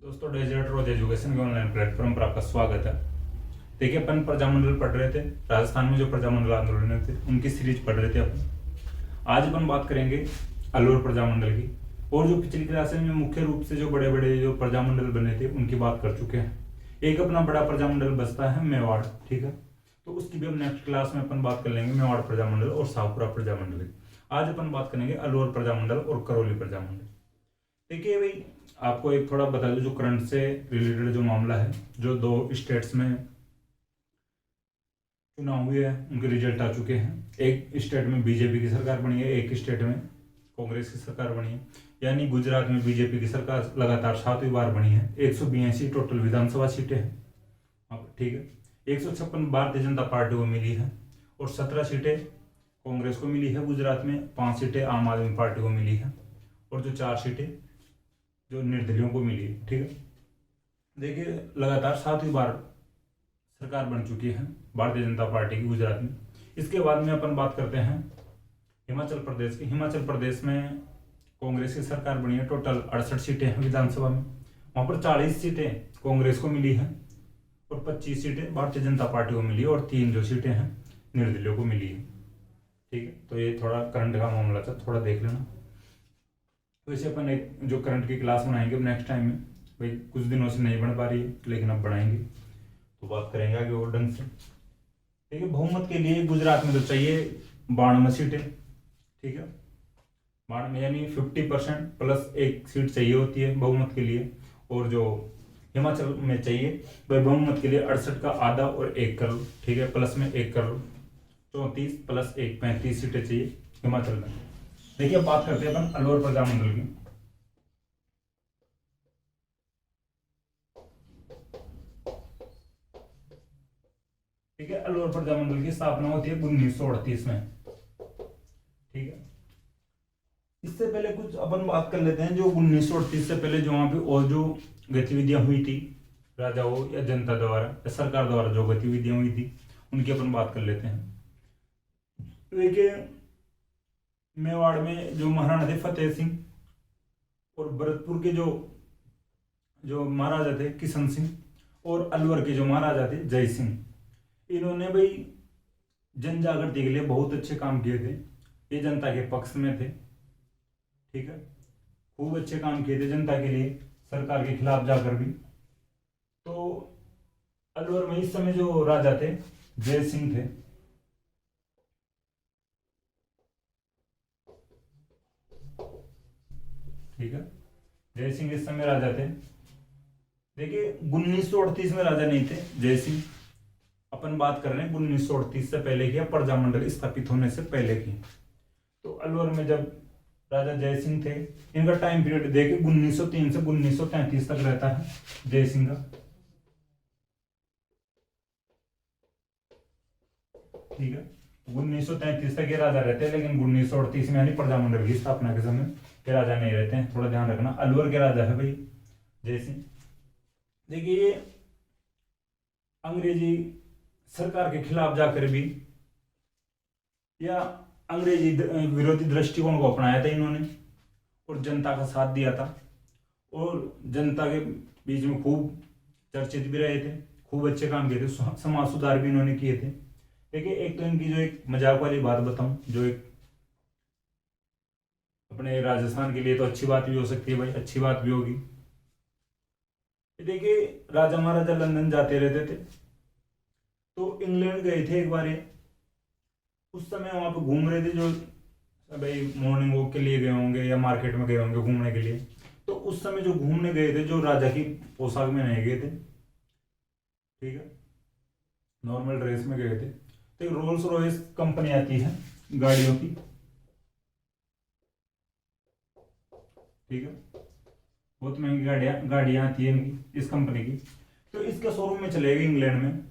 दोस्तों, डेजर्ट रोज एजुकेशन के online platform पर आपका स्वागत है। देखिए, अपन प्रजामंडल पढ़ रहे थे। राजस्थान में जो प्रजामंडल आंदोलन थे उनकी सीरीज पढ़ रहे थे अपन। आज अपन बात करेंगे अलवर प्रजामंडल की। और जो पिछली क्लास में मुख्य रूप से जो बड़े बड़े जो प्रजामंडल बने थे उनकी बात कर चुके हैं। एक अपना बड़ा प्रजामंडल बसता है मेवाड़, ठीक है। तो उसकी भी हम नेक्स्ट क्लास में अपन बात कर लेंगे, मेवाड़ प्रजामंडल और शाहपुरा प्रजामंडल की। आज अपन बात करेंगे अलवर प्रजामंडल और करौली प्रजामंडल। देखिए भाई, आपको एक थोड़ा बता दूं, जो करंट से रिलेटेड जो मामला है, जो दो स्टेट्स में चुनाव हुए हैं उनके रिजल्ट आ चुके हैं। एक स्टेट में बीजेपी की सरकार बनी है, एक स्टेट में कांग्रेस की सरकार बनी है। यानी गुजरात में बीजेपी की सरकार लगातार 7वीं बार बनी है। 182 टोटल विधानसभा सीटें हैं, ठीक है। 156 भारतीय जनता पार्टी को मिली है और 17 सीटें कांग्रेस को मिली है गुजरात में। 5 सीटें आम आदमी पार्टी को मिली है और जो 4 सीटें जो निर्दलियों को मिली है, ठीक है। देखिए, लगातार 7वीं बार सरकार बन चुकी है भारतीय जनता पार्टी की गुजरात में। इसके बाद में अपन बात करते हैं हिमाचल प्रदेश की। हिमाचल प्रदेश में कांग्रेस की सरकार बनी है। टोटल 68 सीटें हैं विधानसभा में। वहां पर 40 सीटें कांग्रेस को मिली है और 25 सीटें भारतीय जनता पार्टी को मिली है और 3 जो सीटें हैं निर्दलियों को मिली है, ठीक है। तो ये थोड़ा करंट का मामला था, थोड़ा देख लेना। वैसे अपन एक जो करंट की क्लास बनाएंगे नेक्स्ट टाइम में, भाई कुछ दिनों से नहीं बन पा रही है लेकिन अब बनाएंगे तो बात करेंगे आगे और ढंग से, ठीक है। बहुमत के लिए गुजरात में तो चाहिए 92 सीटें, ठीक है। 92 यानी 50% प्लस 1 सीट चाहिए होती है बहुमत के लिए। और जो हिमाचल में चाहिए भाई बहुमत के लिए 68 का आधा और 1 करोड़, ठीक है, प्लस में 1 करोड़, 34 प्लस 1 35 सीटें चाहिए हिमाचल में। देखिए, अब बात करते हैं अपन अलवर प्रजामंडल की। ठीक है, अलवर प्रजामंडल की स्थापना होती है 1938 में, ठीक है। इससे पहले कुछ अपन बात कर लेते हैं जो 1938 से पहले जो वहां पे और जो गतिविधियां हुई थी राजाओं या जनता द्वारा या सरकार द्वारा जो गतिविधियां हुई थी उनकी अपन बात कर लेते हैं। देखिए, मेवाड़ में जो महाराणा थे फतेह सिंह और भरतपुर के जो जो महाराजा थे किशन सिंह और अलवर के जो महाराजा थे जय सिंह, इन्होंने भाई जन जागृति के लिए बहुत अच्छे काम किए थे। ये जनता के पक्ष में थे, ठीक है। खूब अच्छे काम किए थे जनता के लिए, सरकार के खिलाफ जाकर भी। तो अलवर में इस समय जो राजा थे जय सिंह थे, ठीक है। जय सिंह इस समय राजा थे। देखिए, 1938 में राजा नहीं थे जय सिंह। अपन बात कर रहे हैं 1938 से पहले की, प्रजामंडल स्थापित होने से पहले की। तो अलवर में जब राजा जय सिंह थे, इनका टाइम पीरियड देखिए 1903 से 1933 तक रहता है जय सिंह का, ठीक है। 1933 तक ये राजा रहते हैं, लेकिन 1938 में यानी प्रजामंडल की स्थापना के समय के राजा नहीं रहते हैं, थोड़ा ध्यान रखना। अलवर के राजा है भाई जय सिंह। देखिए, ये अंग्रेजी सरकार के खिलाफ जाकर भी या अंग्रेजी विरोधी दृष्टिकोण को अपनाया था इन्होंने और जनता का साथ दिया था और जनता के बीच में खूब चर्चित भी रहे थे। खूब अच्छे काम किए थे, समाज सुधार भी इन्होंने किए थे। देखिए, एक तो इनकी जो एक मजाक वाली बात बताऊं, जो एक अपने राजस्थान के लिए तो अच्छी बात भी हो सकती है भाई, अच्छी बात भी होगी। देखिए, राजा महाराजा लंदन जाते रहते थे तो इंग्लैंड गए थे एक बार। उस समय वहां पे घूम रहे थे, जो भाई मॉर्निंग वॉक के लिए गए होंगे या मार्केट में गए होंगे घूमने के लिए। तो उस समय जो घूमने गए थे, जो राजा की पोशाक में नहीं गए थे, ठीक है, नॉर्मल ड्रेस में गए थे। तो एक रोल्स रॉयस कंपनी आती है गाड़ियों की, ठीक है, बहुत महंगी गाड़ियां आती है इनकी, इस कंपनी की। तो इसके शोरूम में चले गए इंग्लैंड में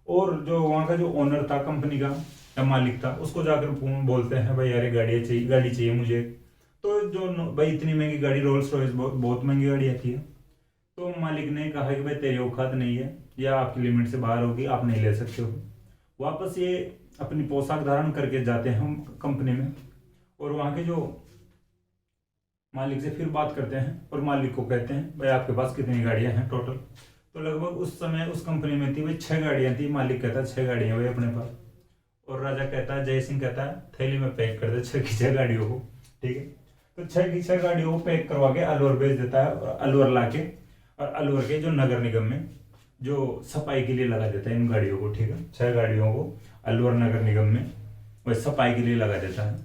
और जो वहां का जो ओनर था कंपनी का या मालिक था, उसको जाकर बोलते हैं भाई यार गाड़ी चाहिए मुझे। तो जो भाई इतनी महंगी गाड़ी रोल्स रॉयस बहुत महंगी गाड़ी आती है। तो मालिक ने कहा कि भाई तेरी औकात नहीं है या आपकी लिमिट से बाहर होगी, आप नहीं ले सकते हो। वापस ये अपनी पोशाक धारण करके जाते हैं कंपनी में और वहाँ के जो मालिक से फिर बात करते हैं और मालिक को कहते हैं भाई आपके पास कितनी गाड़ियां हैं टोटल। तो लगभग उस समय उस कंपनी में थी भाई 6 गाड़ियां थी। मालिक कहता है 6 गाड़ियां भाई अपने पास। और राजा कहता है, जय सिंह कहता है थैली में पैक कर दे 6 की 6 गाड़ियों को। ठीक है, तो 6 की 6 गाड़ियों को पैक करवा के अलवर भेज देता है। और अलवर लाके और अलवर के जो नगर निगम में जो सफाई के लिए लगा देता है इन गाड़ियों को। ठीक है, 6 गाड़ियों को अलवर नगर निगम में वह सफाई के लिए लगा देता है।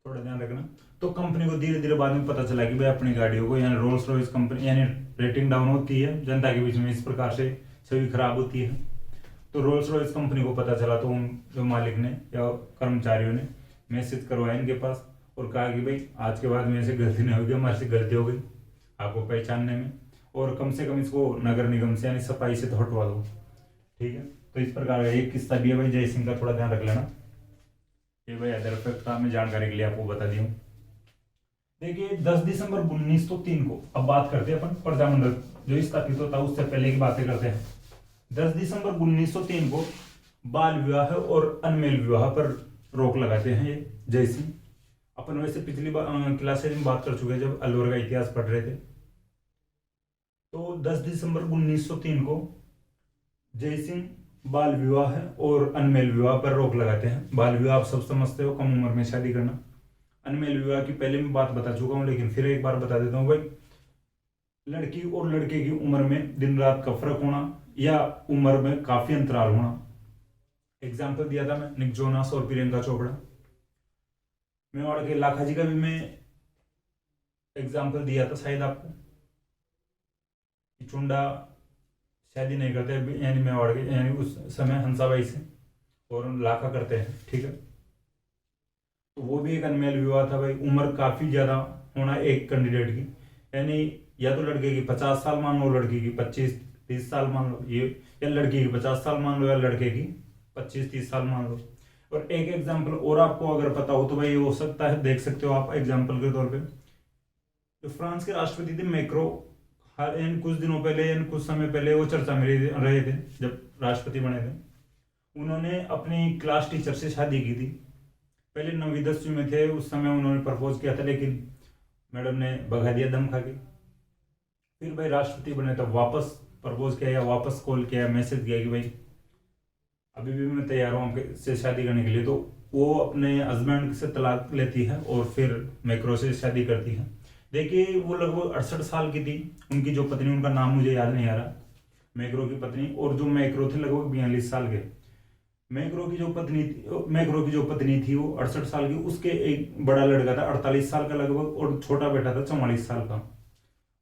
थोड़ा ध्यान रखना। तो कंपनी को धीरे धीरे बाद में पता चला कि भाई अपनी गाड़ियों को यानी रोल्स रॉयस कंपनी यानी रेटिंग डाउन होती है जनता के बीच में, इस प्रकार से छवि खराब होती है। तो रोल्स रॉयस कंपनी को पता चला तो उन जो मालिक ने या कर्मचारियों ने मैसेज करवाया इनके पास और कहा कि भाई आज के बाद में ऐसे गलती नहीं होगी, हमारे से गलती हो गई आपको पहचानने में, और कम से कम इसको नगर निगम से यानी सफाई से तो हटवा दो। ठीक है, तो इस प्रकार का एक किस्सा भी है भाई जय सिंह का, थोड़ा ध्यान रख लेना। ये भाई अदर फैक्ट मैं जानकारी के लिए आपको बता दी हूँ। देखिए 10 दिसंबर 1903 को अब बात करते हैं अपन प्रजामंडल जो स्थापित होता है उससे पहले की बातें करते हैं। 10 दिसंबर 1903 को बाल विवाह और अनमेल विवाह पर रोक लगाते हैं ये जय सिंह। अपन वैसे पिछली क्लासेज में बात कर चुके हैं जब अलवर का इतिहास पढ़ रहे थे। तो 10 दिसंबर 1903 को जय सिंह बाल विवाह और अनमेल विवाह पर रोक लगाते हैं। बाल विवाह आप सब समझते हो, कम उम्र में शादी करना। अनमेल विवाह की पहले मैं बात बता चुका हूं लेकिन फिर एक बार बता देता हूं भाई, लड़की और लड़के की उम्र में दिन रात का फर्क होना या उम्र में काफी अंतराल होना। एग्जाम्पल दिया था मैं निक जोनास और प्रियंका चोपड़ा। मेवाड़ के लाखा जी का भी मैं एग्जाम्पल दिया था शायद आपको। चुंडा शादी नहीं करते यानी मेवाड़ के यानी उस समय हंसाबाई से, और लाखा करते हैं। ठीक है, तो वो भी एक अनमेल विवाह था भाई। उम्र काफी ज्यादा होना एक कैंडिडेट की, यानी या तो लड़के की 50 साल मान लो, लड़की की 25-30 साल मान लो, ये या लड़की की 50 साल मान लो या लड़के की 25-30 साल मान लो। और एक एग्जाम्पल और आपको अगर पता हो तो भाई ये हो सकता है, देख सकते हो आप एग्जाम्पल के तौर पे। जो फ्रांस के राष्ट्रपति थे मैक्रो, हर इन कुछ दिनों पहले यानी कुछ समय पहले वो चर्चा में रहे थे जब राष्ट्रपति बने थे। उन्होंने अपनी क्लास टीचर से शादी की थी। पहले 9वीं 10वीं में थे उस समय उन्होंने प्रपोज किया था लेकिन मैडम ने भगा दिया दम खा के। फिर भाई राष्ट्रपति बने तब वापस प्रपोज किया या वापस कॉल किया, मैसेज किया कि भाई अभी भी मैं तैयार हूँ आपके से शादी करने के लिए। तो वो अपने हस्बैंड से तलाक लेती है और फिर मैक्रो से शादी करती है। देखिए वो लगभग 68 साल की थी। उनकी जो पत्नी, उनका नाम मुझे याद नहीं आ रहा, मैक्रो की पत्नी, और जो मैक्रो थे लगभग 42 साल के। मैक्रो की जो पत्नी थी वो 68 साल की। उसके एक बड़ा लड़का था 48 साल का लगभग और छोटा बेटा था 44 साल का।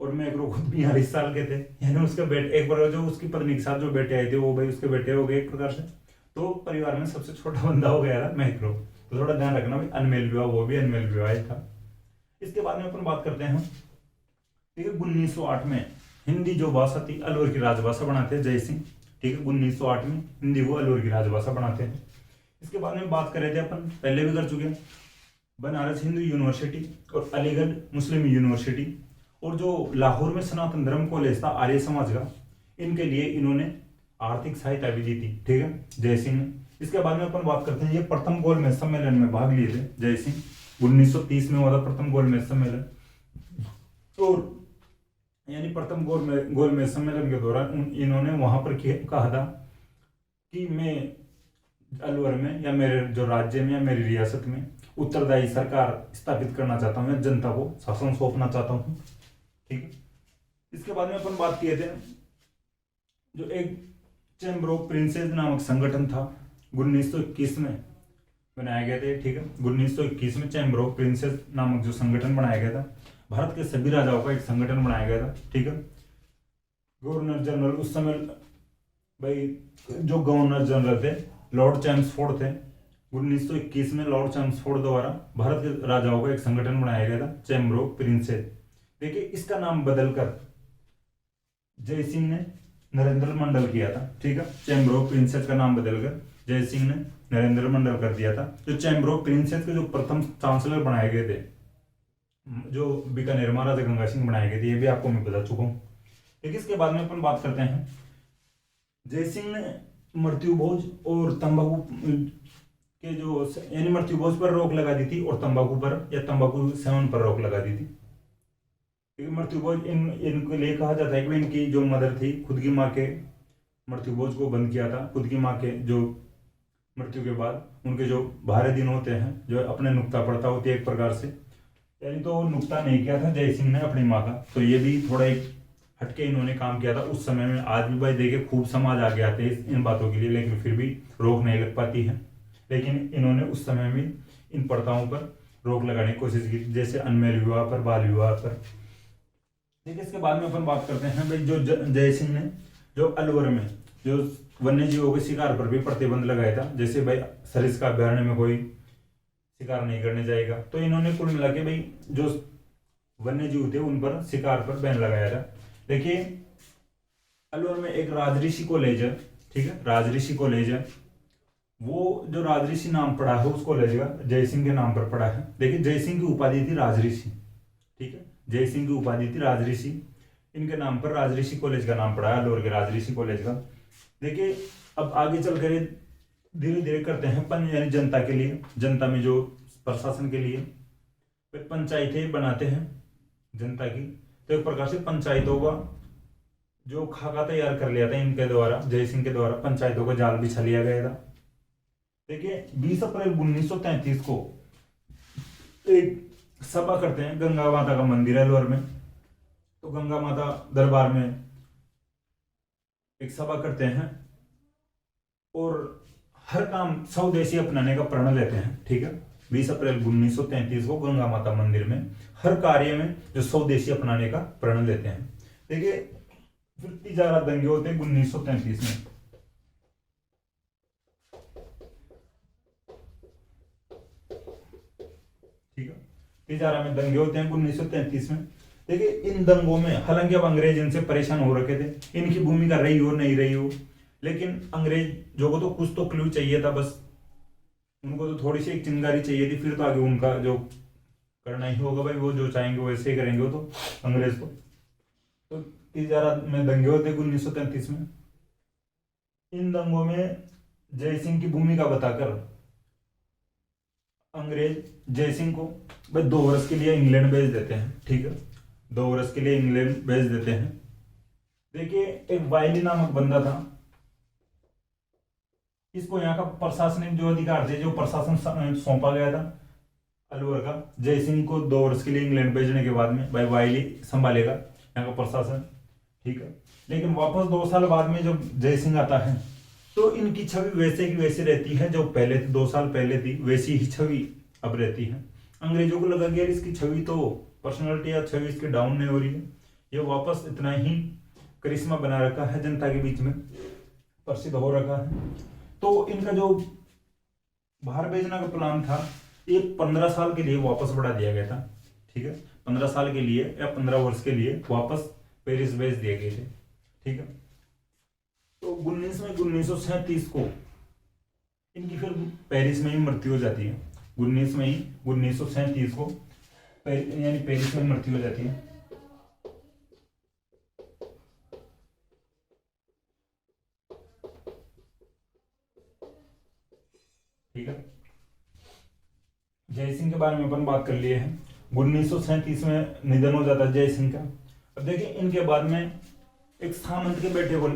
और मैक्रो खुद 42 साल के थे, यानी उसके बेटे एक बार जो उसकी पत्नी के साथ जो बेटे आए थे वो भाई उसके बेटे हो गए एक प्रकार से। तो परिवार में सबसे छोटा बंदा हो गया था मैक्रो। तो थोड़ा ध्यान रखना भाई, अनमेल विवाह वो भी अनमेल विवाह था। इसके बाद में अपन बात करते हैं, ठीक है, 1908 में हिंदी जो भाषा थी अलवर की राजभाषा बनाते हैं जय सिंह। ठीक है, 1908 में हिंदी को अलवर की राजभाषा बनाते हैं। इसके बाद में बात कर रहे थे अपन, पहले भी कर चुके हैं, बनारस हिंदू यूनिवर्सिटी और अलीगढ़ मुस्लिम यूनिवर्सिटी और जो लाहौर में सनातन धर्म कॉलेज था आर्य समाज का, इनके लिए इन्होंने आर्थिक सहायता भी दी थी। ठीक है, जय सिंह ने। इसके बाद में अपन बात करते हैं, ये प्रथम गोलमेज सम्मेलन में भाग लिए थे जय सिंह। 1930 में हुआ था प्रथम गोलमेज सम्मेलन। और यानी प्रथम गोलमेज सम्मेलन के दौरान इन्होंने वहां पर कहा था कि मैं अलवर में या मेरे जो राज्य में या मेरी रियासत में उत्तरदायी सरकार स्थापित करना चाहता हूँ, जनता को शासन सौंपना चाहता हूँ। ठीक है, इसके बाद में अपन बात किए थे जो एक चैम्बर ऑफ प्रिंसेस नामक संगठन था 1921 में बनाया गया था। ठीक है, 1921 में चैम्बर ऑफ प्रिंसेस नामक जो संगठन बनाया गया था, भारत के सभी राजाओं का एक संगठन बनाया गया था। ठीक है, गवर्नर जनरल उस समय भाई जो गवर्नर जनरल थे लॉर्ड चैम्सफोर्ड थे। 1921 में लॉर्ड चैम्सफोर्ड द्वारा भारत के राजाओं का एक संगठन बनाया गया था चैम्बर ऑफ प्रिंसेस। देखिए इसका नाम बदलकर जय सिंह ने नरेंद्र मंडल किया था। ठीक है, चैम्बर ऑफ प्रिंसेस का नाम बदलकर जय सिंह ने नरेंद्र मंडल कर दिया था। जो चैम्बर ऑफ प्रिंसेस के जो प्रथम चांसलर बनाए गए थे, जो बीकानेर महाराजा गंगा सिंह बनाए गए थे, ये भी आपको मैं बता चुका हूँ। ठीक है, इसके बाद में अपन बात करते हैं, जय सिंह ने मृत्यु भोज और तंबाकू के जो यानी मृत्यु भोज पर रोक लगा दी थी और तंबाकू पर या तंबाकू सेवन पर रोक लगा दी थी। क्योंकि मृत्युभोज इनके लिए कहा जाता है कि इनकी जो मदर थी, खुद की माँ के मृत्युभोज को बंद किया था। खुद की माँ के जो मृत्यु के बाद उनके जो भारे दिन होते हैं, जो अपने नुक्ता पड़ता होती है एक प्रकार से, यानी तो नुक्ता नहीं किया था जय सिंह ने अपनी माँ का, तो ये भी थोड़ा एक हटके इन्होंने काम किया था उस समय में। आज भी भाई देखे खूब समाज आगे आते हैं इन बातों के लिए, लेकिन फिर भी रोक नहीं लग पाती है। लेकिन इन्होंने उस समय में इन प्रथाओं पर रोक लगाने की कोशिश की, जैसे अनमेल विवाह पर, बाल विवाह पर। देखिए इसके बाद में अपन बात करते हैं भाई, जो जय सिंह ने जो अलवर में जो वन्य जीवों के शिकार पर भी प्रतिबंध लगाया था, जैसे भाई सरिस्का अभ्यारण्य में कोई शिकार नहीं करने जाएगा, तो इन्होंने कुल मिला के भाई जो वन्य जीव थे उन पर शिकार पर बैन लगाया था। देखिए अलवर में एक राजऋषि कॉलेज है, ठीक है, राजऋषि कॉलेज है। वो जो राजऋषि नाम पड़ा है उस कॉलेज का जय सिंह के नाम पर पड़ा है। देखिए जय सिंह की उपाधि थी राजऋषि, ठीक है, जय सिंह की उपाधि थी राजऋषि, इनके नाम पर राजऋषि कॉलेज का नाम पड़ा है, अलवर के राजऋषि कॉलेज का। देखिए अब आगे चल कर धीरे धीरे करते हैं अपन, यानी जनता के लिए, जनता में जो प्रशासन के लिए पंचायतें बनाते हैं जनता की। तो एक प्रकार से पंचायतों का जो खाका तैयार कर लिया था इनके द्वारा, जय सिंह के द्वारा पंचायतों का जाल बिछा लिया गया था। देखिए 20 अप्रैल 1933 को एक सभा करते हैं, गंगा माता का मंदिर है अलवर में, तो गंगा माता दरबार में एक सभा करते हैं और हर काम स्वदेशी अपनाने का प्रण लेते हैं, ठीक है। 20 अप्रैल 1933 को गंगा माता मंदिर में हर कार्य में जो स्वदेशी अपनाने का प्रण लेते हैं। देखिए फिर तिजारा दंगे होते हैं 1933 में, ठीक है, तिजारा में दंगे होते हैं 1933 में। देखिए इन दंगों में हालांकि अब अंग्रेज इनसे परेशान हो रखे थे, इनकी भूमिका रही हो नहीं रही हो, लेकिन अंग्रेजों को तो कुछ तो क्लू चाहिए था, बस उनको तो थोड़ी सी एक चिंगारी चाहिए थी, फिर तो आगे उनका जो करना ही होगा भाई, वो जो चाहेंगे वो ऐसे ही करेंगे वो तो अंग्रेज तो तिजारा में दंगे होते 1933 में। इन दंगों में जय सिंह की भूमिका बताकर अंग्रेज जय सिंह को भाई 2 वर्ष के लिए इंग्लैंड भेज देते हैं, ठीक है, 2 वर्ष के लिए इंग्लैंड भेज देते हैं। देखिए एक वायली नामक बंदा था, इसको यहाँ का प्रशासनिक जो अधिकार थे, जो प्रशासन सौंपा गया था अलवर का, जय सिंह को 2 वर्ष के लिए इंग्लैंड भेजने के बाद में भाई वायली संभालेगा यहाँ का प्रशासन, ठीक है। लेकिन वापस 2 साल बाद में जब जय सिंह आता है तो इनकी छवि वैसे की वैसी रहती है जो पहले थी, 2 साल पहले थी, वैसी ही छवि अब रहती है। अंग्रेजों को लगा कि यार इसकी छवि तो, पर्सनैलिटी या छवि इसकी डाउन नहीं हो रही है, ये वापस इतना ही करिश्मा बना रखा है, जनता के बीच में प्रसिद्ध हो रखा है। तो इनका जो बाहर भेजना का प्लान था ये 15 साल के लिए वापस बढ़ा दिया गया था, ठीक है, 15 साल के लिए या 15 वर्ष के लिए वापस पेरिस भेज दिए गए थे, ठीक है। तो 19 मई 1937 को इनकी फिर पेरिस में ही मृत्यु हो जाती है। 19 मई 1937 को यानी पेरिस में मृत्यु हो जाती है। ठीक है, जय सिंह के बारे में अपन बात कर लिए हैं। 1937 में निधन हो जाता है जय सिंह का। अब देखिए इनके बाद में एक सामंत के बेटे को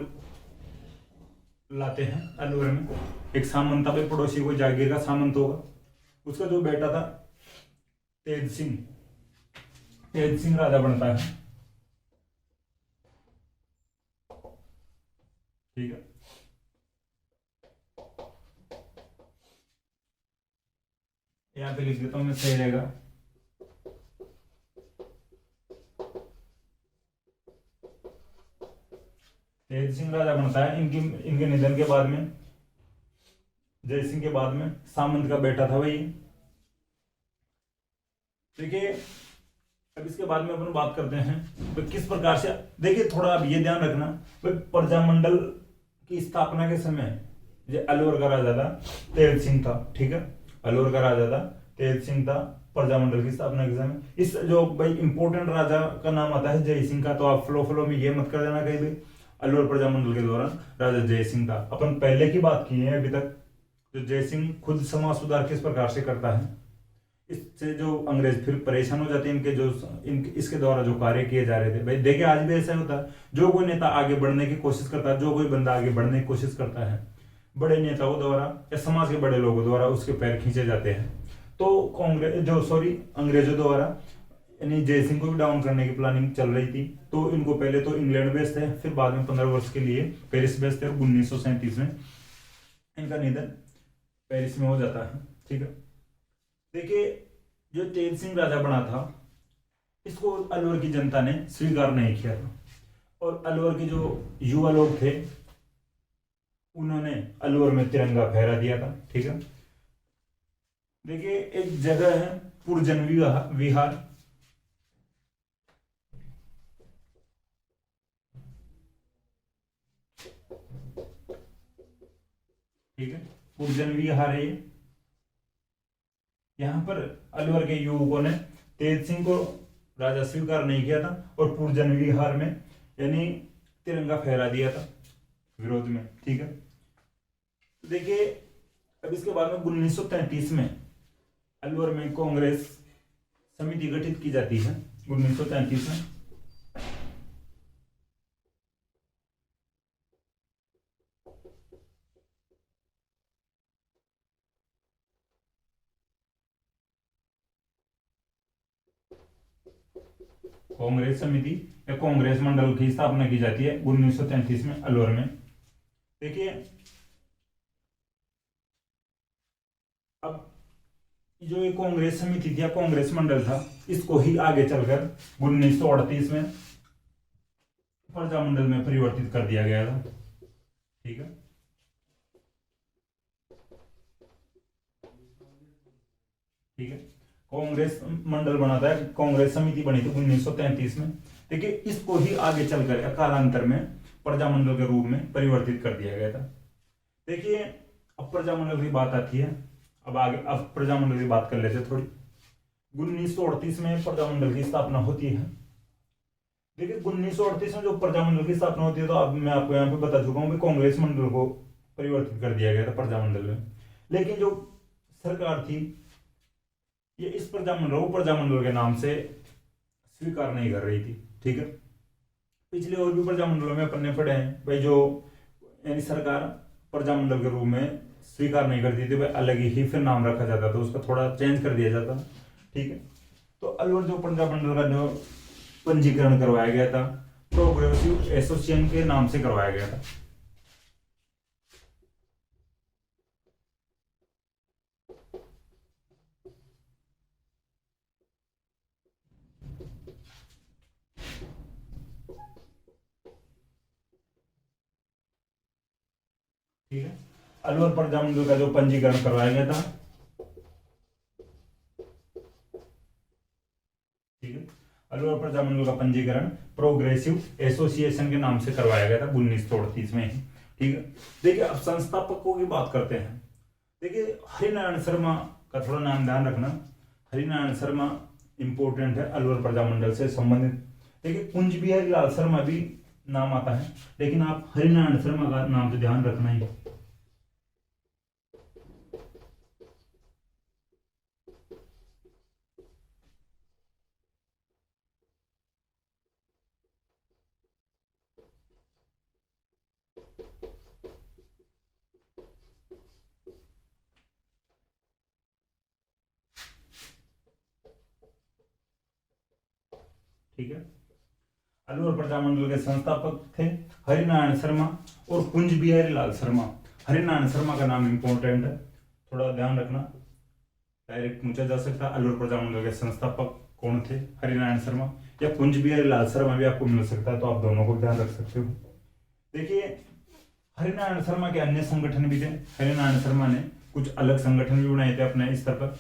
लाते हैं अलवर में। एक सामंत था, पड़ोसी को जागीर का सामंत होगा, उसका जो बेटा था तेज सिंह राजा बनता है, ठीक है। यहां पे लिख देता हूं मैं, सही रहेगा। तेज सिंह राजा बनता है। इनके निधन के बाद में, जय सिंह के बाद में सामंत का बेटा था भाई। देखिए अब इसके बाद में अपन बात करते हैं तो किस प्रकार से, देखिए थोड़ा अब ये ध्यान रखना, प्रजामंडल की स्थापना के समय जो अलवर का राजा था तेज सिंह था, ठीक है, अलवर का राजा था तेज सिंह था। प्रजामंडल की स्थापना के समय इस जो भाई इंपॉर्टेंट राजा का नाम आता है जय सिंह का, तो आप फ्लो में ये मत कर देना कहीं भी अलवर प्रजामंडल के दौरान राजा जय सिंह था। अपन पहले की बात की है अभी तक, जो जय सिंह खुद समाज सुधार किस प्रकार से करता है, इससे जो अंग्रेज फिर परेशान हो जाते हैं, इनके जो इनके इसके द्वारा जो कार्य किए जा रहे थे। भाई देखिए आज भी ऐसा होता है, जो कोई नेता आगे बढ़ने की कोशिश करता है, जो कोई बंदा आगे बढ़ने की कोशिश करता है, बड़े नेताओं द्वारा या समाज के बड़े लोगों द्वारा उसके पैर खींचे जाते हैं। तो कांग्रेस जो सॉरी अंग्रेजों द्वारा यानी जय सिंह को भी डाउन करने की प्लानिंग चल रही थी। तो इनको पहले तो इंग्लैंड भेजते हैं, फिर बाद में 15 वर्ष के लिए पेरिस भेजते हैं, और 1937 में इनका निधन पेरिस में हो जाता है। ठीक है, देखिए जो तेज सिंह राजा बना था, इसको अलवर की जनता ने स्वीकार नहीं किया था, और अलवर के जो युवा लोग थे उन्होंने अलवर में तिरंगा फहरा दिया था। ठीक है, देखिए एक जगह है पुरजन विहार। ठीक है, पुरजन विहार है ये। यहाँ पर अलवर के युवकों ने तेज सिंह को राजा स्वीकार नहीं किया था, और पुरजन विहार में यानी तिरंगा फहरा दिया था विरोध में। ठीक है, तो देखिए अब इसके बाद में 1933 में अलवर में कांग्रेस समिति गठित की जाती है। 1933 में कांग्रेस समिति या कांग्रेस मंडल की स्थापना की जाती है 1933 में अलवर में। देखिए अब जो ये कांग्रेस समिति थी या कांग्रेस मंडल था, इसको ही आगे चलकर 1938 में प्रजामंडल में परिवर्तित कर दिया गया था। ठीक है, ठीक है, कांग्रेस मंडल बना था, कांग्रेस समिति बनी थी 1933 में। देखिए इसको ही आगे चलकर कालांतर में प्रजामंडल के रूप में परिवर्तित कर दिया गया था। देखिए अब प्रजामंडल की बात आती है, अब प्रजामंडल की बात कर लेते हैं थोड़ी। 1938 में प्रजामंडल की स्थापना होती है। देखिए 1938 में जो प्रजामंडल की स्थापना होती है, तो अब मैं आपको यहाँ पे बता चुका हूँ कि कांग्रेस मंडल को परिवर्तित कर दिया गया था प्रजामंडल में। लेकिन जो सरकार थी ये इस प्रजामंडल को प्रजामंडल के नाम से स्वीकार नहीं कर रही थी। ठीक है, पिछले और भी प्रजामंडलों में अपन ने पढ़े हैं भाई, जो यानी सरकार प्रजामंडल के रूप में स्वीकार नहीं करती थी, भाई अलग ही फिर नाम रखा जाता था, उसका थोड़ा चेंज कर दिया जाता। ठीक है, तो अलवर जो प्रजामंडल का जो पंजीकरण करवाया गया था, प्रोग्रेसिव एसोसिएशन के नाम से करवाया गया था। ठीक है, अलवर प्रजामंडल का जो पंजीकरण करवाया गया था, ठीक है, अलवर प्रजामंडल का पंजीकरण प्रोग्रेसिव एसोसिएशन के नाम से करवाया गया था 1938 में। ठीक है, देखिए अब संस्थापकों की बात करते हैं। देखिए हरिनारायण शर्मा का थोड़ा नाम ध्यान रखना, हरिनारायण शर्मा इंपॉर्टेंट है अलवर प्रजामंडल से संबंधित। देखिए कुंज बिहारी लाल शर्मा भी नाम आता है, लेकिन आप हरिनारायण शर्मा का नाम तो ध्यान रखना ही। ठीक है, अलवर प्रजामंडल के संस्थापक थे हरिनारायण शर्मा और कुंज बिहारी लाल शर्मा। हरिनारायण शर्मा का नाम इंपॉर्टेंट है, थोड़ा ध्यान रखना, डायरेक्ट पूछा जा सकता है अलवर प्रजामंडल के संस्थापक कौन थे, हरिनारायण शर्मा या कुंज बिहारी लाल शर्मा भी आपको मिल सकता है, तो आप दोनों को ध्यान रख सकते हो। देखिए हरिनारायण शर्मा के अन्य संगठन भी थे। हरिनारायण शर्मा ने कुछ अलग संगठन भी बनाए थे अपने स्तर पर।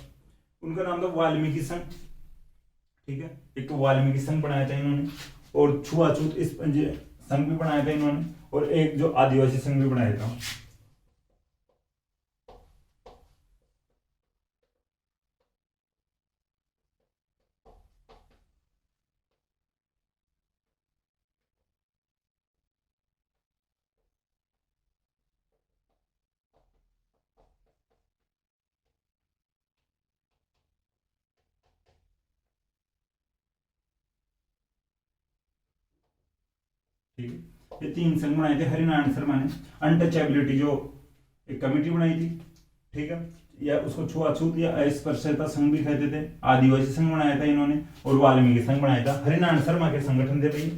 उनका नाम था वाल्मीकि संघ। ठीक है, एक तो वाल्मीकि संघ बनाया था इन्होंने, और छुआछूत इस संघ भी बनाया था इन्होंने, और एक जो आदिवासी संघ भी बनाया था। ठीक है। ये 3 संघ बनाए थे हरिनारायण शर्मा ने। अनटचेबिलिटी जो एक कमेटी बनाई थी, ठीक है, या उसको छुआछूत या अस्पृश्यता संघ भी कहते थे। आदिवासी संघ बनाया था इन्होंने, और वाल्मीकि संघ बनाया था। हरिनारायण शर्मा के संगठन थे भाई,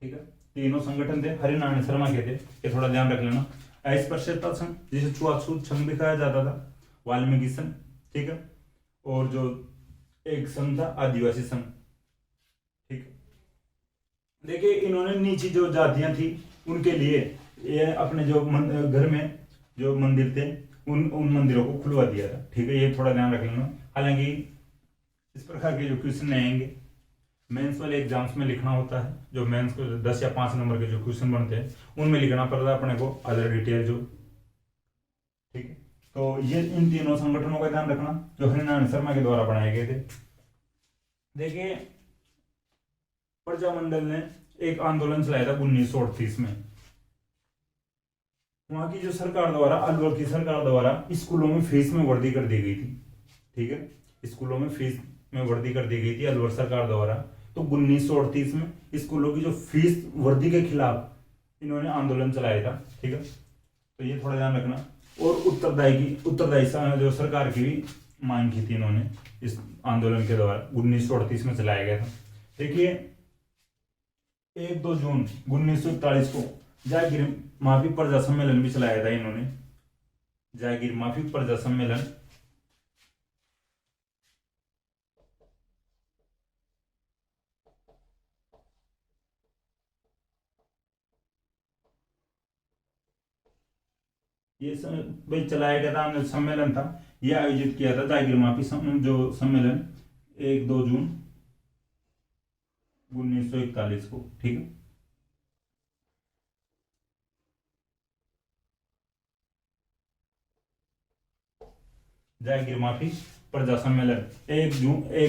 ठीक है, तीनों संगठन थे हरिनारायण शर्मा के थे, ये थोड़ा ध्यान रख लेना। अस्पृश्यता संघ जिसे छुआछूत संघ भी कहा जाता था, वाल्मीकि संघ, ठीक है, और जो एक संघ था आदिवासी संघ, ठीक है। देखिए इन्होंने नीची जो जातियां थी उनके लिए ये अपने जो घर में जो मंदिर थे उन मंदिरों को खुलवा दिया था, ठीक है, ये थोड़ा ध्यान रख लेना। हालांकि इस प्रकार के जो क्वेश्चन आएंगे मेंस वाले एग्जाम्स में लिखना होता है, जो मेंस को 10 या 5 नंबर के जो क्वेश्चन बनते हैं उनमें लिखना पड़ता है अपने को अदर डिटेल जो, ठीक है। तो ये इन तीनों संगठनों का ध्यान रखना जो हरिनारायण शर्मा के द्वारा बनाए गए थे। देखिए प्रजामंडल ने एक आंदोलन चलाया था 1938 में। वहां की जो सरकार द्वारा, अलवर की सरकार द्वारा स्कूलों में फीस में वृद्धि कर दी गई थी, ठीक है, स्कूलों में फीस में वृद्धि कर दी गई थी अलवर सरकार द्वारा। तो 1938 में स्कूलों की जो फीस वृद्धि के खिलाफ इन्होंने आंदोलन चलाया था, ठीक है, तो ये थोड़ा ध्यान रखना। और उत्तरदायी जो सरकार की भी मांग की थी इन्होंने इस आंदोलन के द्वारा 1938 में चलाया गया था। देखिए 1-2 जून 1941 को जागीर माफी प्रजा सम्मेलन भी चलाया था इन्होंने, जागीर माफी प्रजा सम्मेलन। ये भाई चलाया गया था, सम्मेलन था, ये आयोजित किया था जागीर माफी जो सम्मेलन 1-2 जून 1941 को, ठीक है। जागीर माफी प्रजा सम्मेलन 1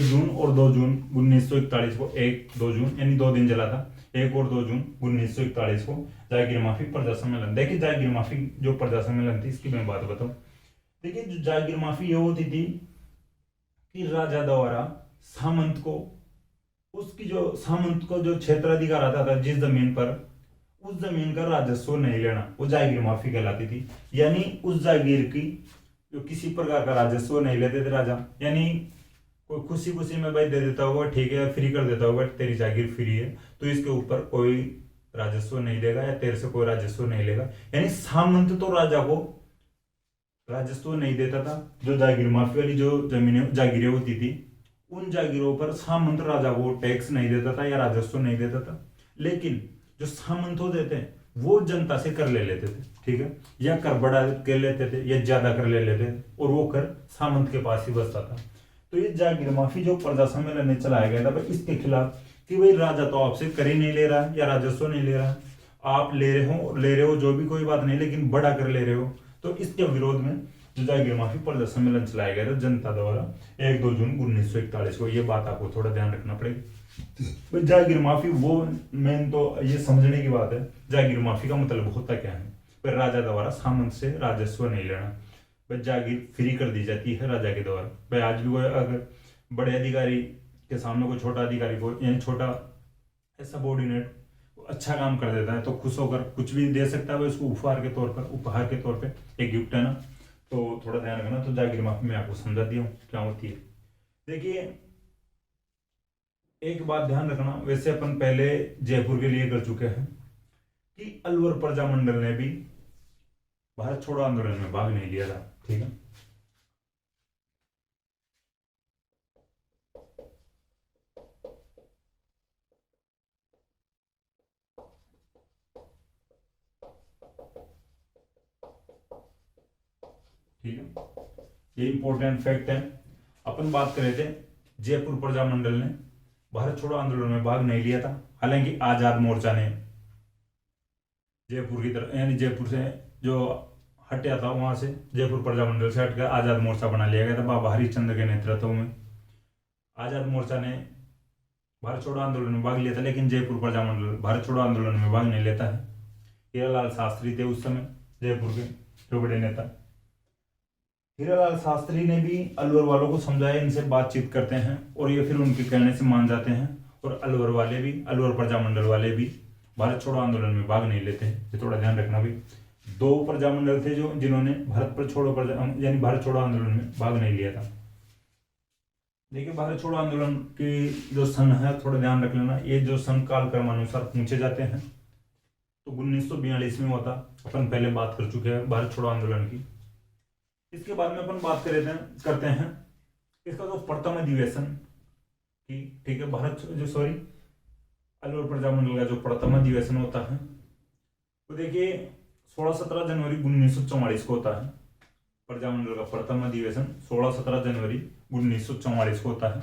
जून और 2 जून 1941 को, 1-2 जून यानी 2 दिन चला था, 1 और 2 जून 1941 को जागीर माफी प्रजा सम्मेलन। देखिए जागीर माफी जो प्रजा सम्मेलन थी इसकी मैं बात बताऊं। देखिए जो जागीर माफी ये होती थी कि राजा द्वारा सामंत को जो क्षेत्राधिकार आता था जिस जमीन पर, उस जमीन का राजस्व नहीं लेना, वो जागीर माफी कहलाती थी। यानी उस जागीर की जो किसी प्रकार का राजस्व नहीं लेते थे राजा, यानी कोई खुशी खुशी में भाई दे देता होगा, ठीक है, फ्री कर देता होगा, तेरी जागीर फ्री है तो इसके ऊपर कोई राजस्व नहीं लेगा या तेरे से कोई राजस्व नहीं लेगा। यानी सामंत तो राजा को राजस्व नहीं देता था। जो जागीर माफी वाली जो जमीनें जागीरें होती थी उन जागीरों पर सामंत राजा को टैक्स नहीं देता था या राजस्व नहीं देता था, लेकिन जो सामंत होते थे वो जनता से कर ले लेते थे, ठीक है, या कर बढ़ा कर लेते थे या ज्यादा कर ले लेते थे, और वो कर सामंत के पास ही बचता था। तो ये जागीर माफी जो प्रजा सम्मेलन में चलाया गया था भाई इसके खिलाफ कि भाई राजा तो आपसे कर ही नहीं ले रहा है या राजस्व नहीं ले रहा है, आप ले रहे हो जो भी कोई बात नहीं, लेकिन बढ़ा कर ले रहे हो। तो इसके विरोध में जो जागीर माफी प्रजा सम्मेलन चलाया गया था जनता द्वारा 1-2 जून 1941 को। ये बात आपको थोड़ा ध्यान रखना पड़ेगा। जागीर माफी वो मेन तो ये समझने की बात है जागीर माफी का मतलब होता क्या है। पर राजा द्वारा सामंत से राजस्व नहीं लेना, भाई जागीर फ्री कर दी जाती है राजा के द्वारा। भाई आज भी कोई अगर बड़े अधिकारी के सामने कोई छोटा अधिकारी को यानी छोटा सबॉर्डिनेट अच्छा काम कर देता है तो खुश होकर कुछ भी दे सकता है, उसको उपहार के तौर पे एक गिफ्ट है ना, तो थोड़ा ध्यान रखना। तो जागीर माफी मैं आपको समझा दिया हूँ क्या होती है। देखिए एक बात ध्यान रखना, वैसे अपन पहले जयपुर के लिए कर चुके हैं कि अलवर प्रजामंडल ने भी भारत छोड़ो आंदोलन में भाग नहीं लिया था, ठीक है। ठीक है, ये इंपॉर्टेंट फैक्ट है। अपन बात कर रहे थे जयपुर प्रजामंडल ने भारत छोड़ो आंदोलन में भाग नहीं लिया था, हालांकि आजाद मोर्चा ने जयपुर की तरफ यानी जयपुर से जो हटिया था वहां से जयपुर प्रजामंडल से हटकर आजाद मोर्चा बना लिया गया था बाबा हरिश्चंद्र के नेतृत्व में। आजाद मोर्चा ने भारत छोड़ो आंदोलन में भाग लिया था, लेकिन जयपुर प्रजामंडल भारत छोड़ो आंदोलन में भाग नहीं लेता है। हीरालाल शास्त्री थे उस समय जयपुर के जो बड़े नेता। हीरालाल शास्त्री ने भी अलवर वालों को समझाया, इनसे बातचीत करते हैं और ये फिर उनके कहने से मान जाते हैं और अलवर वाले भी, अलवर प्रजामंडल वाले भी भारत छोड़ो आंदोलन में भाग नहीं लेते हैं, ये थोड़ा ध्यान रखना भी। दो प्रजामंडल थे जो जिन्होंने यानी भारत छोड़ो आंदोलन में भाग नहीं लिया था। देखिए भारत छोड़ो आंदोलन की जो सन है थोड़ा ध्यान रख लेना, ये जो सन काल क्रमानुसार पूछे जाते हैं तो 1942 में हुआ था, अपन पहले बात कर चुके हैं भारत छोड़ो आंदोलन की। इसके बाद में अपन बात करते हैं इसका जो प्रथम अधिवेशन की, ठीक है, अलवर प्रजामंडल का जो प्रथम अधिवेशन होता है तो देखिए 16-17 जनवरी 1944 को होता है। प्रजामंडल का प्रथम अधिवेशन 16-17 जनवरी 1944 को होता है।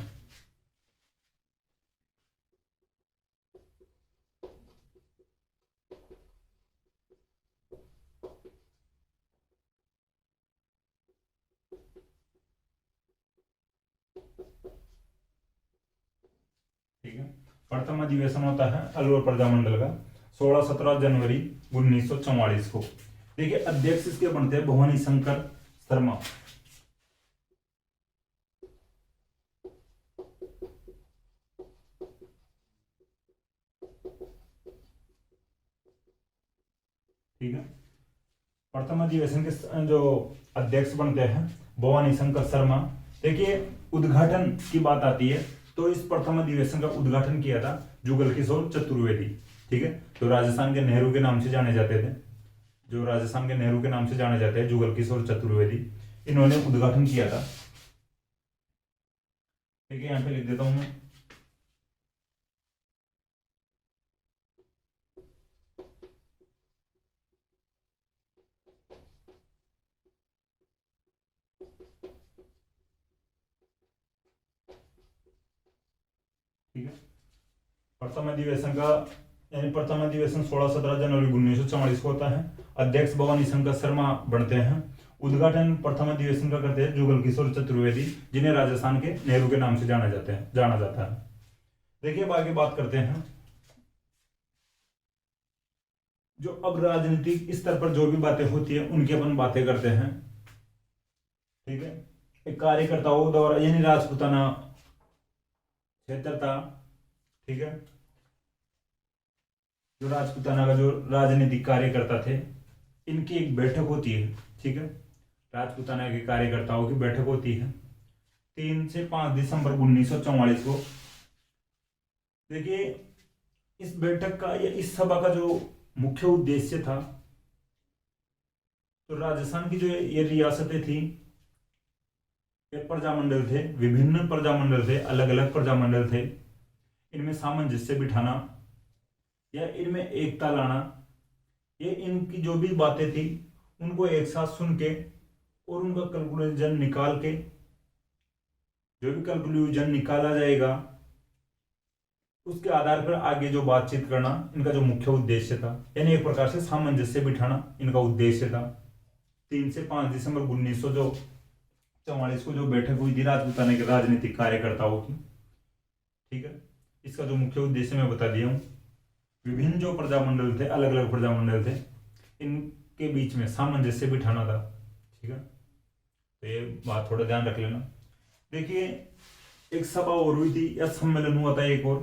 ठीक है, प्रथम अधिवेशन होता है अलवर प्रजामंडल का 16-17 जनवरी 1944 को। देखिए अध्यक्ष इसके बनते हैं भवानी शंकर शर्मा। ठीक है, प्रथम अधिवेशन के जो अध्यक्ष बनते हैं भवानी शंकर शर्मा। देखिए उद्घाटन की बात आती है तो इस प्रथम अधिवेशन का उद्घाटन किया था जुगल किशोर चतुर्वेदी। ठीक है, तो राजस्थान के नेहरू के नाम से जाने जाते थे, जो राजस्थान के नेहरू के नाम से जाने जाते हैं जुगल किशोर चतुर्वेदी, इन्होंने उद्घाटन किया था। ठीक है, यहां पे लिख देता हूं मैं। ठीक है, प्रथम अधिवेशन का यानी प्रथम अधिवेशन 16-17 जनवरी 1944 को होता है। अध्यक्ष भवानी शंकर शर्मा बनते हैं। उद्घाटन प्रथम अधिवेशन का करते हैं जुगल किशोर चतुर्वेदी, जिन्हें राजस्थान के नेहरू के नाम से जाना जाता है। देखिए अब आगे बात करते हैं जो अब राजनीतिक स्तर पर जो भी बातें होती है उनकी अपन बातें करते हैं। ठीक है, एक कार्यकर्ताओं द्वारा यानी राजपूताना क्षेत्र था। ठीक है, जो राजपूताना का जो राजनीतिक कार्यकर्ता थे इनकी एक बैठक होती है। ठीक है, राजपूताना के कार्यकर्ताओं की बैठक होती है 3 से 5 दिसंबर 1944 को। देखिए इस बैठक का या इस सभा का जो मुख्य उद्देश्य था, तो राजस्थान की जो ये रियासतें थी, ये प्रजामंडल थे, विभिन्न प्रजामंडल थे, अलग अलग प्रजामंडल थे, इनमें सामंजस्य बिठाना या इनमें एकता लाना, ये इनकी जो भी बातें थी उनको एक साथ सुन के और उनका कंक्लूजन निकाल के, जो भी कंक्लूजन निकाला जाएगा उसके आधार पर आगे जो बातचीत करना इनका जो मुख्य उद्देश्य था, यानी एक प्रकार से सामंजस्य बिठाना इनका उद्देश्य था। 3 से 5 दिसंबर 1944 को जो बैठक हुई थी राजपूताना के राजनीतिक कार्यकर्ताओं की। ठीक है, इसका जो मुख्य उद्देश्य मैं बता दिया हूं। विभिन्न जो प्रजामंडल थे, अलग अलग प्रजामंडल थे, इनके बीच में सामंजस्य बिठाना था। ठीक है, तो ये बात थोड़ा ध्यान रख लेना। देखिए एक सभा और हुई थी या सम्मेलन हुआ था एक और।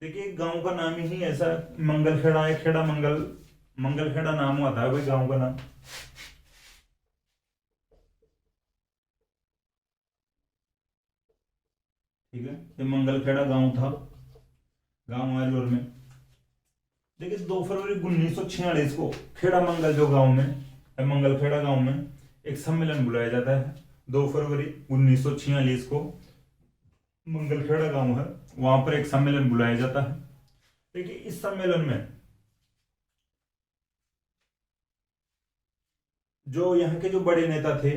देखिए गांव का नाम ही ऐसा मंगलखेड़ा है, खेड़ा मंगलखेड़ा नाम हुआ था भाई गांव का नाम। ठीक है, ये मंगलखेड़ा गांव था, गांव अलवर में। देखिए 2 फरवरी 1946 को खेड़ा मंगल जो गांव में मंगलखेड़ा गांव में एक सम्मेलन बुलाया जाता है। 2 फरवरी 1946 को मंगलखेड़ा गांव है, वहां पर एक सम्मेलन बुलाया जाता है। देखिए इस सम्मेलन में जो यहाँ के जो बड़े नेता थे,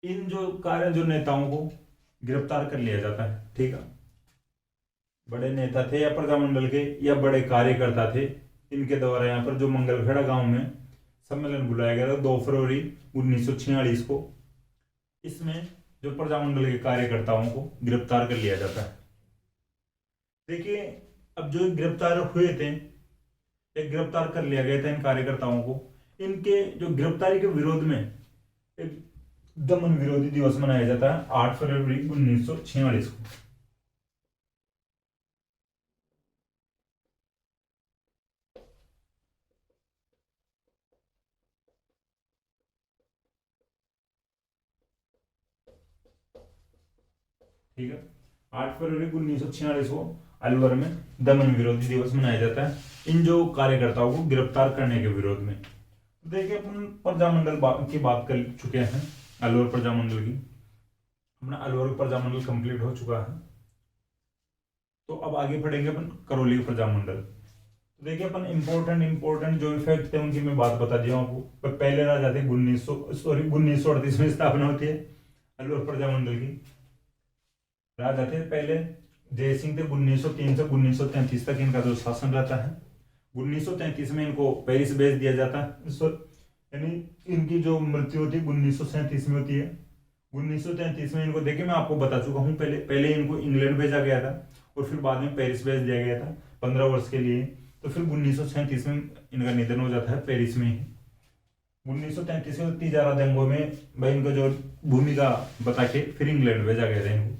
इन जो नेताओं को गिरफ्तार कर लिया जाता है। ठीक है, बड़े नेता थे या प्रजामंडल के या बड़े कार्यकर्ता थे, इनके द्वारा यहाँ पर जो मंगलखेड़ा गांव में सम्मेलन बुलाया गया था 2 फरवरी 1946 को, इसमें जो प्रजामंडल के कार्यकर्ताओं को गिरफ्तार कर लिया जाता है। देखिए अब जो गिरफ्तार हुए थे, एक गिरफ्तार कर लिया गया था इन कार्यकर्ताओं को, इनके जो गिरफ्तारी के विरोध में एक दमन विरोधी दिवस मनाया जाता है 8 फरवरी 1946 को। ठीक है। 8 फरवरी 1946 को अलवर में दमन विरोधी दिवस मनाया जाता है इन जो कार्यकर्ताओं को गिरफ्तार करने के विरोध में। तो देखिए अपन प्रजामंडल की बात कर चुके हैं, अलवर प्रजामंडल की। अपना अलवर प्रजामंडल कंप्लीट हो चुका है। तो अब आगे बढ़ेंगे अपन करौली प्रजामंडल। तो देखिए अपन इंपॉर्टेंट जो इफेक्ट थे उनकी मैं बात बता दिया आपको। पहले राजा थे 1938 में स्थापना होती है अलवर प्रजामंडल की। राजा थे पहले जय सिंह थे। 1903 से 1933 तक इनका जो शासन रहता है। 1933 में इनको पेरिस भेज दिया जाता है, यानी इनकी जो मृत्यु होती है 1937 में होती है। 1933 में इनको देखिए मैं आपको बता चुका हूँ, पहले इनको इंग्लैंड भेजा गया था और फिर बाद में पेरिस भेज दिया गया था 15 वर्ष के लिए। तो फिर 1937 में इनका निधन हो जाता है पेरिस में ही। 1933 में तिजारा दंगों में भाई इनका जो भूमिका बता के फिर इंग्लैंड भेजा गया था इनको।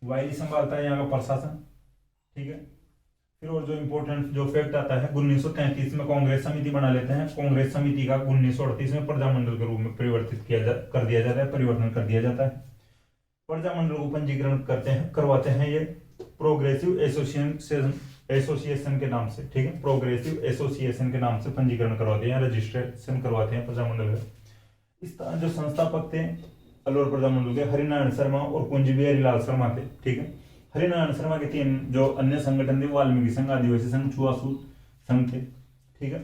वायली संभालता है यहाँ का प्रशासन, ठीक है। फिर और जो इम्पोर्टेंट जो फैक्ट आता है 1933 में कांग्रेस समिति बना लेते हैं। कांग्रेस समिति का 1938 में प्रजामंडल के रूप में परिवर्तन कर दिया जाता है। प्रजामंडल को पंजीकरण करवाते हैं ये प्रोग्रेसिव एसोसिएशन के नाम से, ठीक है। प्रोग्रेसिव एसोसिएशन के नाम से पंजीकरण करवाते हैं, रजिस्ट्रेशन करवाते हैं प्रजामंडल का। इस तरह जो संस्थापक थे अलवर प्रजामंडल के हरिनारायण शर्मा और कुंज बिहारी लाल शर्मा थे, ठीक है। हरिनारायण शर्मा के 3 जो अन्य संगठन थे वाल्मीकि संघ, आदिवासी संघ, छुआछूत संघ थे, ठीक है।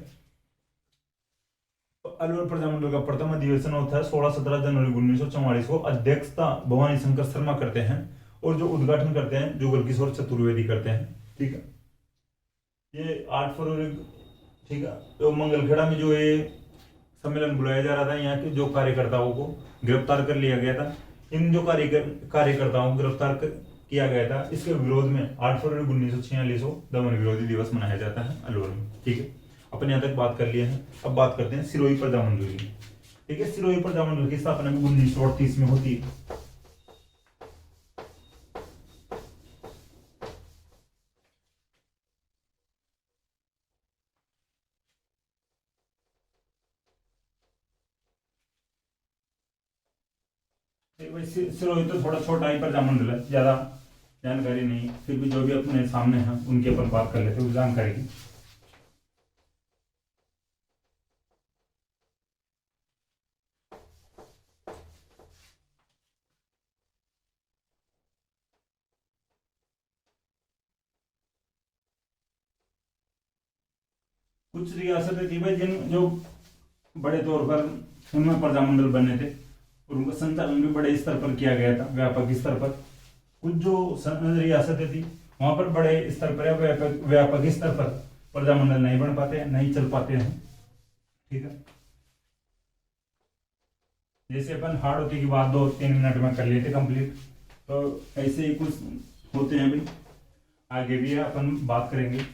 तो अलवर प्रजामंडल का प्रथम अधिवेशन होता है 16-17 जनवरी 1944 को। अध्यक्षता भवानी शंकर शर्मा करते हैं और जो उद्घाटन करते हैं जुगल किशोर चतुर्वेदी करते हैं, ठीक है। ये 8 फरवरी, ठीक है। तो मंगलखेड़ा में जो ये सम्मेलन बुलाया जा रहा था, यहाँ के जो कार्यकर्ताओं को गिरफ्तार कर लिया गया था। इन जो कार्यकर्ताओं को गिरफ्तार किया गया था, इसके विरोध में 8 फरवरी 1946 को दमन विरोधी दिवस मनाया जाता है अलवर में, ठीक है। अपन यहाँ तक बात कर लिए हैं। अब बात करते हैं सिरोही प्रजामंडल की, ठीक है। सिरोही प्रजामंडल की स्थापना भी 1938 में होती है। सिरोही तो थोड़ा छोटा ही प्रजामंडल है, ज्यादा जानकारी नहीं, फिर भी जो भी अपने सामने है उनकी अपन बात कर लेते हैं उस जानकारी की। कुछ रियासतें थी भाई जिन जो बड़े तौर पर उनमें प्रजामंडल बने थे और उनका संचालन भी बड़े स्तर पर किया गया था, व्यापक स्तर पर। कुछ जो रियासतें थी वहां पर बड़े स्तर पर या व्यापक स्तर पर प्रजामंडल नहीं बन पाते, नहीं चल पाते हैं, ठीक है। जैसे अपन हाड़ौती की बात 2-3 मिनट में कर लिए थे कंप्लीट, तो ऐसे ही कुछ होते हैं भाई, आगे भी अपन बात करेंगे।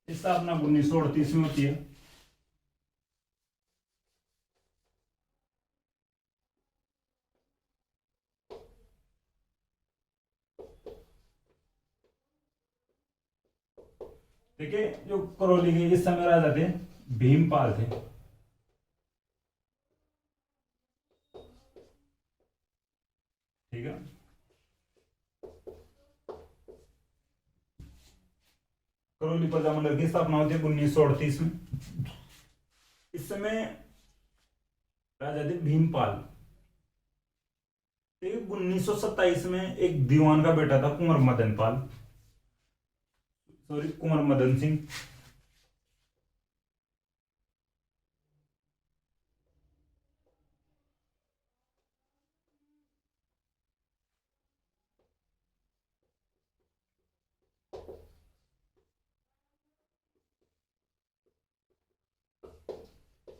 स्थापना 1938 में होती है। देखिए जो करौली के इस समय राजा थे भीमपाल थे, ठीक है। करौली प्रजामंडल की स्थापना होती है 1938 में। इस समय राजा थे भीमपाल। 1927 में एक दीवान का बेटा था कुंवर मदन सिंह।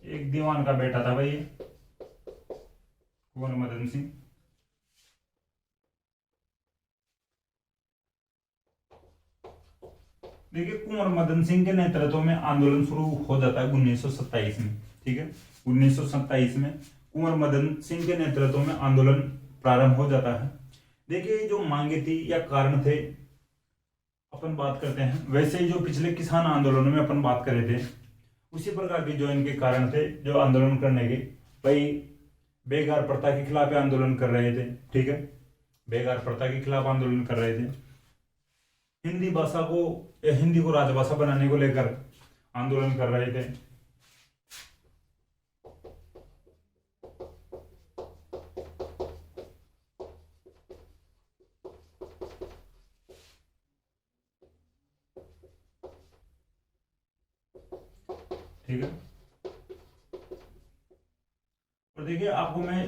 एक दीवान का बेटा था भाई कुंवर मदन सिंह। देखिए कुंवर मदन सिंह के नेतृत्व में आंदोलन शुरू हो जाता है 1927 में, ठीक है। 1927 में कुंवर मदन सिंह के नेतृत्व में आंदोलन प्रारंभ हो जाता है। देखिए जो मांगे थी या कारण थे अपन बात करते हैं, वैसे ही जो पिछले किसान आंदोलनों में अपन बात करे थे उसी प्रकार के जो इनके कारण थे जो आंदोलन करने के, भाई बेगार प्रथा के खिलाफ आंदोलन कर रहे थे, ठीक है, बेगार प्रथा के खिलाफ आंदोलन कर रहे थे, हिंदी भाषा को या हिंदी को राजभाषा बनाने को लेकर आंदोलन कर रहे थे, ठीक है। और देखिए आपको मैं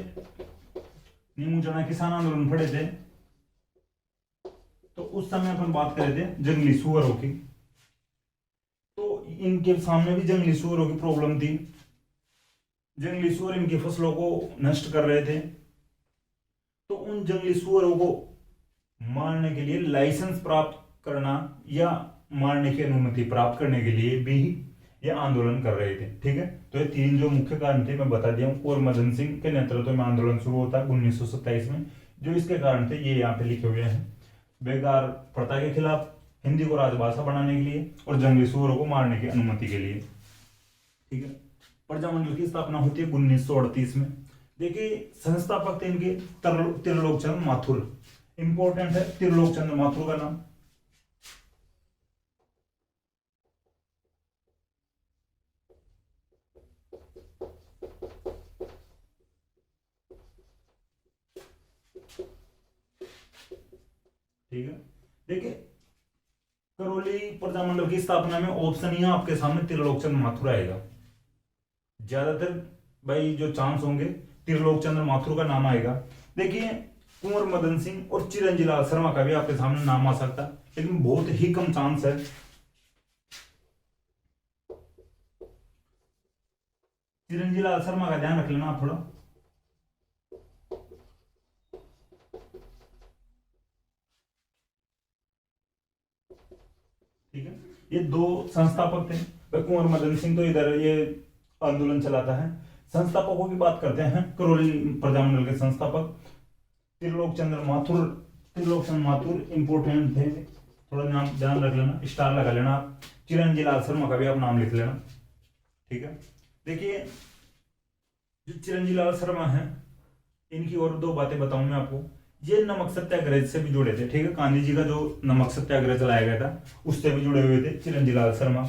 नीमू चना किसान आंदोलन पढ़े थे तो उस समय अपन बात कर रहे थे जंगली सुअरों की, तो इनके सामने भी जंगली सुअरों की प्रॉब्लम थी, जंगली सुअर इनकी फसलों को नष्ट कर रहे थे, तो उन जंगली सुअरों को मारने के लिए लाइसेंस प्राप्त करना या मारने की अनुमति प्राप्त करने के लिए भी ये आंदोलन कर रहे थे, ठीक है। तो ये तीन जो मुख्य कारण थे मैं बता दिया हूँ। कुंवर मदन सिंह के नेतृत्व में आंदोलन शुरू होता है 1927 में, जो इसके कारण थे ये यहाँ पे लिखे हुए हैं, बेगार प्रथा के खिलाफ, हिंदी को राजभाषा बनाने के लिए और जंगली सुअरों को मारने की अनुमति के लिए, ठीक है। प्रजामंडल की स्थापना होती है 1938 में। देखिए संस्थापक थे इनके त्रिलोक चंद्र माथुर, इंपॉर्टेंट है त्रिलोक चंद्र माथुर का नाम, ठीक है। देखिए करौली प्रजामंडल की स्थापना में ऑप्शन यहाँ आपके सामने त्रिलोक चंद्र माथुर आएगा, ज्यादातर भाई जो चांस होंगे त्रिलोक चंद्र माथुर का नाम आएगा। देखिए कुंवर मदन सिंह और चिरंजी लाल शर्मा का भी आपके सामने नाम आ सकता है, लेकिन बहुत ही कम चांस है। चिरंजी लाल शर्मा का ध्यान रख लेना आप थोड़ा, ठीक है। ये दो संस्थापक थे, कुंवर मदन सिंह तो इधर ये आंदोलन चलाता है। संस्थापकों की बात करते हैं, करौली प्रजामंडल के संस्थापक त्रिलोक चंद्र माथुर, त्रिलोक चंद्र माथुर इंपोर्टेंट थे, थोड़ा नाम ध्यान रख लेना, स्टार लगा लेना आप। चिरंजी लाल शर्मा का भी आप नाम लिख लेना, ठीक है। देखिए जो चिरंजी लाल शर्मा है इनकी और दो बातें बताऊं मैं आपको, ये नमक सत्याग्रह से भी जुड़े थे, ठीक है, गांधी जी का जो नमक सत्याग्रह चलाया गया था उससे भी जुड़े हुए थे चिरंजी लाल शर्मा,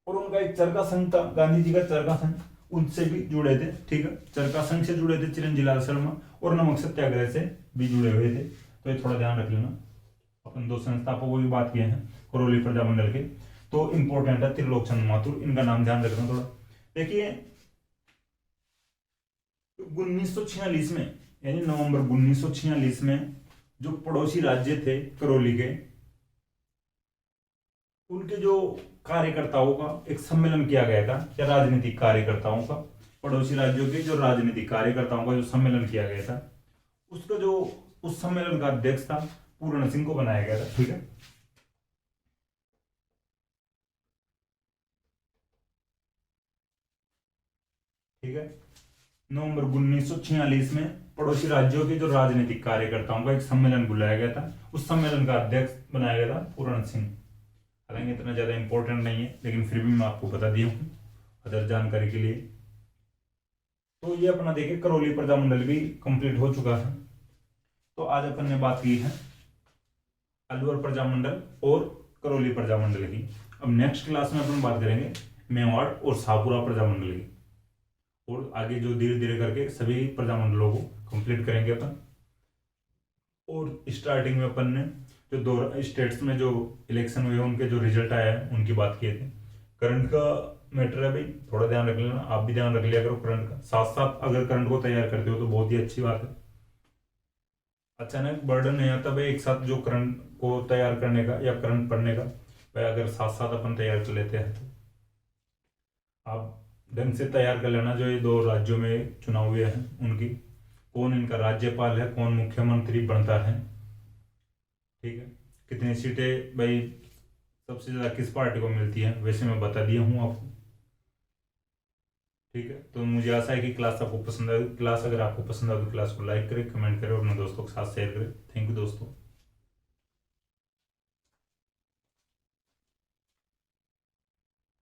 और उनका एक चरखा संघ था, गांधी जी का चरखा संघ, उनसे भी जुड़े थे, ठीक है, चरखा संघ से जुड़े थे चिरंजी लाल शर्मा, और नमक सत्याग्रह से भी जुड़े हुए थे, तो ये थोड़ा ध्यान रख लेना। अपन दो संस्थापकों की बात किए हैं करौली प्रजामंडल के, तो इंपॉर्टेंट है त्रिलोक चंद्र माथुर, इनका नाम ध्यान रखना थोड़ा। देखिए 1946 में, यानी नवंबर 1946 में जो पड़ोसी राज्य थे करौली के, उनके जो कार्यकर्ताओं का एक सम्मेलन किया गया था, या राजनीतिक कार्यकर्ताओं का, पड़ोसी राज्यों के जो राजनीतिक कार्यकर्ताओं का जो सम्मेलन किया गया था, उसका जो उस सम्मेलन का अध्यक्ष था पूर्ण सिंह को बनाया गया था, ठीक है। ठीक है, नवंबर 1946 में पड़ोसी राज्यों के जो राजनीतिक कार्यकर्ताओं का एक सम्मेलन बुलाया गया था, उस सम्मेलन का अध्यक्ष बनाया गया था पूर्ण सिंह। हालांकि इतना ज्यादा इंपॉर्टेंट नहीं है, लेकिन फिर भी मैं आपको बता दिया हूँ अदर जानकारी के लिए। तो ये अपना देखिए करौली प्रजामंडल भी कंप्लीट हो चुका है। तो आज अपन ने बात की है अलवर प्रजामंडल और करौली प्रजामंडल की। अब नेक्स्ट क्लास में अपन बात करेंगे मेवाड़ और शाहपुरा प्रजामंडल की, और आगे जो धीरे धीरे करके सभी प्रजामंडलों को कंप्लीट करेंगे अपन। और स्टार्टिंग में अपन ने जो दो स्टेट्स में जो इलेक्शन हुए उनके जो रिजल्ट आया है उनकी बात किए थे। करंट का मैटर है भाई, थोड़ा ध्यान रख लेना, आप भी ध्यान रख लिया करो करंट का, साथ साथ अगर करंट को तैयार करते हो तो बहुत ही अच्छी बात है। अचानक बर्डन नहीं आता भाई एक साथ जो करंट को तैयार करने का या करंट पढ़ने का, भाई अगर साथ साथ अपन तैयार कर लेते हैं तो आप ढंग से तैयार कर लेना। जो ये दो राज्यों में चुनाव हुए हैं उनकी, कौन इनका राज्यपाल है, कौन मुख्यमंत्री बनता है, ठीक है, कितनी सीटें भाई सबसे ज्यादा किस पार्टी को मिलती है, वैसे मैं बता दिया हूँ आपको, ठीक है, तो मुझे आशा है कि क्लास आपको पसंद आए। क्लास अगर आपको पसंद आए तो क्लास को लाइक करें, कमेंट करें और अपने दोस्तों के साथ शेयर करें। थैंक यू दोस्तों।